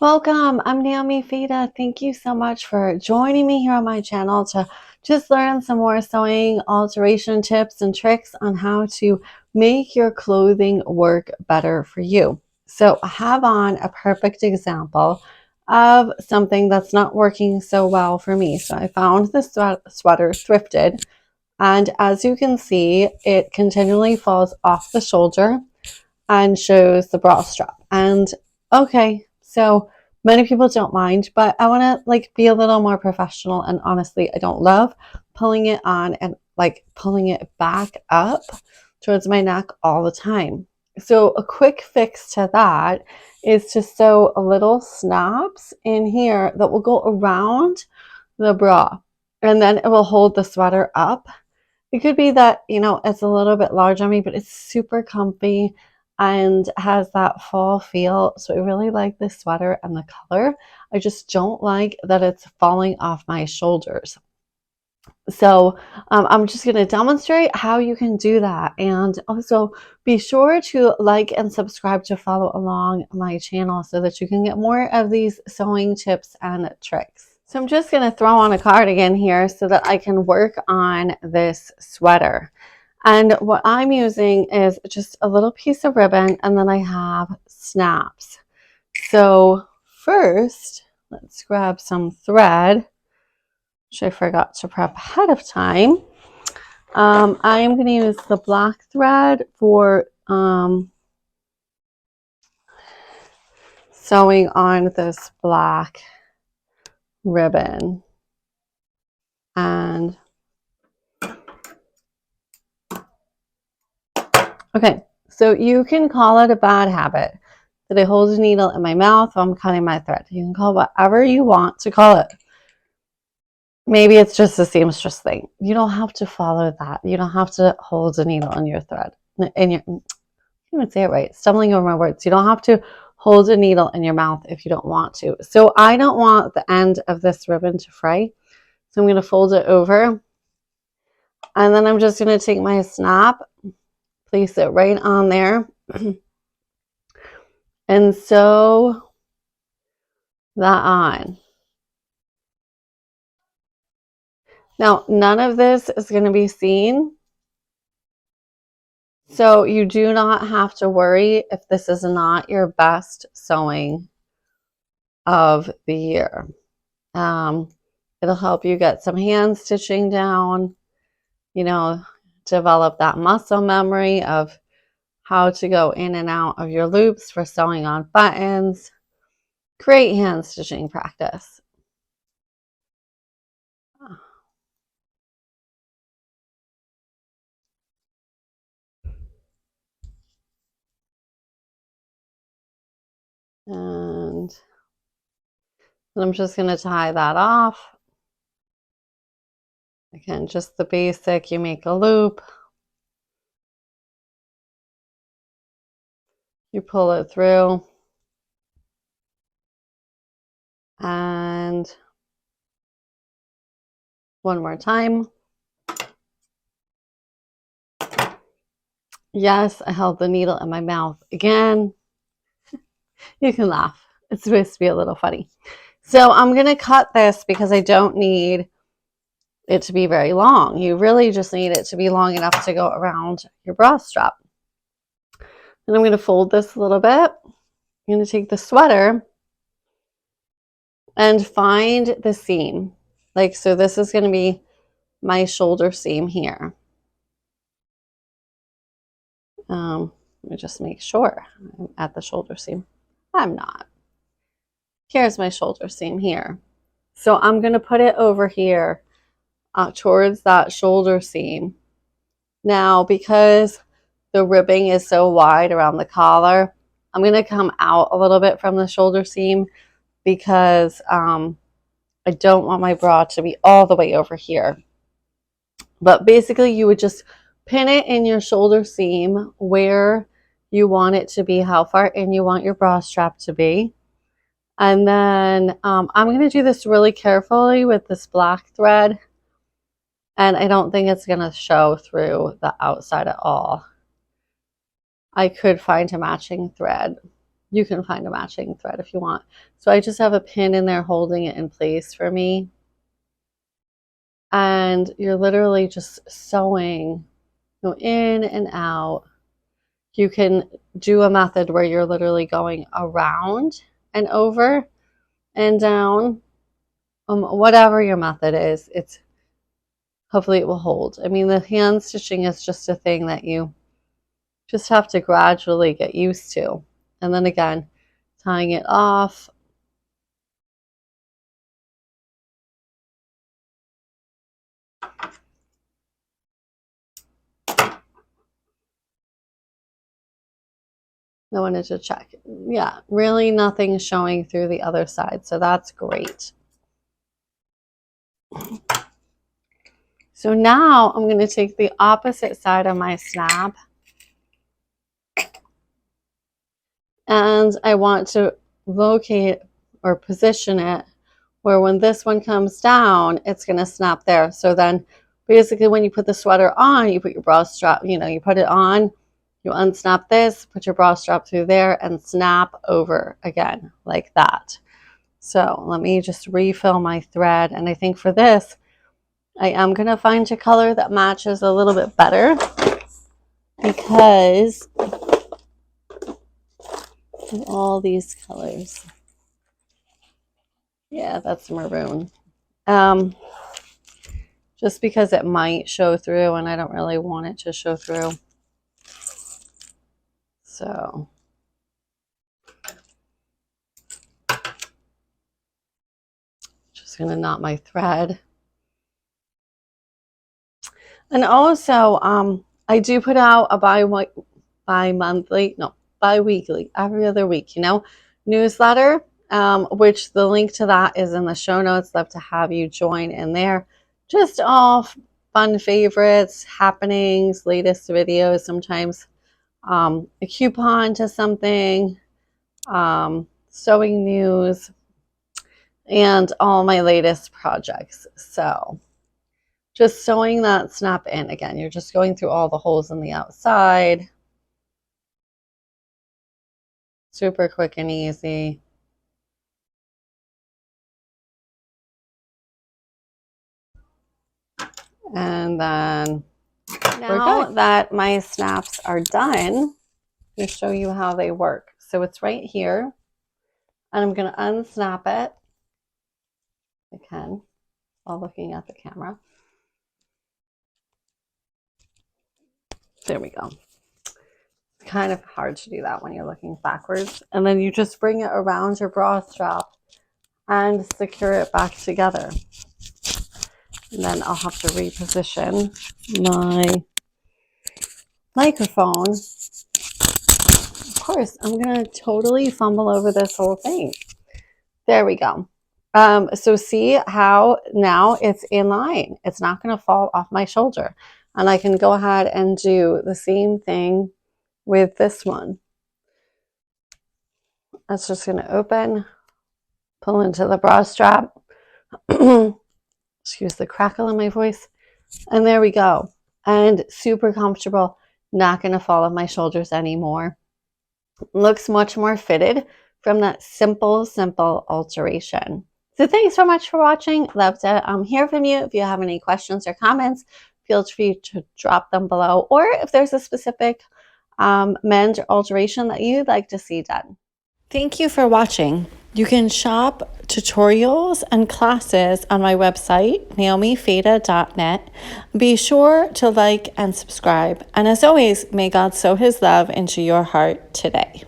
Welcome, I'm Naomi Fita. Thank you so much for joining me here on my channel to just learn some more sewing alteration tips and tricks on how to make your clothing work better for you. So I have on a perfect example of something that's not working so well for me. So I found this sweater thrifted, and as you can see, it continually falls off the shoulder and shows the bra strap. And okay, so many people don't mind, but I want to be a little more professional. And honestly, I don't love pulling it on and pulling it back up towards my neck all the time. So a quick fix to that is to sew a little snaps in here that will go around the bra, and then it will hold the sweater up. It could be that, it's a little bit large on me, but it's super comfy and has that fall feel. So I really like this sweater and the color. I just don't like that it's falling off my shoulders. So I'm just going to demonstrate how you can do that. And also be sure to like and subscribe to follow along my channel so that you can get more of these sewing tips and tricks. So I'm just going to throw on a cardigan here so that I can work on this sweater. And what I'm using is just a little piece of ribbon, and then I have snaps. So first, let's grab some thread, which I forgot to prep ahead of time. I am going to use the black thread for sewing on this black ribbon. And okay, so you can call it a bad habit that I hold a needle in my mouth while I'm cutting my thread. You can call it whatever you want to call it. Maybe it's just a seamstress thing. You don't have to follow that. You don't have to hold a needle in your thread. I can't even say it right. Stumbling over my words. You don't have to hold a needle in your mouth if you don't want to. So I don't want the end of this ribbon to fray. So I'm going to fold it over. And then I'm just going to take my snap, place it right on there, and sew that on. Now, none of this is going to be seen, so you do not have to worry if this is not your best sewing of the year. It'll help you get some hand stitching down, develop that muscle memory of how to go in and out of your loops for sewing on buttons. Great hand stitching practice. And I'm just going to tie that off. Again, just the basic, you make a loop, you pull it through, and one more time. Yes, I held the needle in my mouth again. You can laugh. It's supposed to be a little funny. So I'm going to cut this because I don't need it to be very long. You really just need it to be long enough to go around your bra strap. And I'm going to fold this a little bit. I'm going to take the sweater and find the seam. So this is going to be my shoulder seam here. Let me just make sure I'm at the shoulder seam. I'm not. Here's my shoulder seam here. So I'm going to put it over here towards that shoulder seam. Now, because the ribbing is so wide around the collar, I'm going to come out a little bit from the shoulder seam because I don't want my bra to be all the way over here. But basically, you would just pin it in your shoulder seam where you want it to be, how far in you want your bra strap to be. And then I'm going to do this really carefully with this black thread. And I don't think it's going to show through the outside at all. I could find a matching thread, you can find a matching thread if you want. So I just have a pin in there holding it in place for me. And you're literally just sewing, in and out. You can do a method where you're literally going around and over and down. Whatever your method is, hopefully it will hold. I mean, the hand stitching is just a thing that you just have to gradually get used to. And then again, tying it off. I wanted to check. Yeah, really nothing showing through the other side, so that's great. So now I'm going to take the opposite side of my snap, and I want to locate or position it where when this one comes down, it's going to snap there. So then basically when you put the sweater on, you put your bra strap, you put it on, you unsnap this, put your bra strap through there and snap over again like that. So let me just refill my thread. And I think for this, I am going to find a color that matches a little bit better because of all these colors. Yeah, that's maroon. Just because it might show through and I don't really want it to show through. So just going to knot my thread. And also, I do put out a bi-weekly, every other week, newsletter, which the link to that is in the show notes. Love to have you join in there. Just all fun favorites, happenings, latest videos, sometimes a coupon to something, sewing news, and all my latest projects. So just sewing that snap in again. You're just going through all the holes in the outside. Super quick and easy. And then now that my snaps are done, I'll show you how they work. So it's right here, and I'm going to unsnap it. I can, while looking at the camera. There we go. It's kind of hard to do that when you're looking backwards. And then you just bring it around your bra strap and secure it back together. And then I'll have to reposition my microphone. Of course, I'm going to totally fumble over this whole thing. There we go. So see how now it's in line. It's not going to fall off my shoulder. And I can go ahead and do the same thing with this one. That's just going to open, pull into the bra strap. Excuse the crackle in my voice. And there we go. And super comfortable, not going to fall off my shoulders anymore. Looks much more fitted from that simple alteration. So thanks so much for watching. Love to hear from you. If you have any questions or comments, feel free to drop them below. Or if there's a specific mend or alteration that you'd like to see done. Thank you for watching. You can shop tutorials and classes on my website, naomifeda.net. Be sure to like and subscribe. And as always, may God sow his love into your heart today.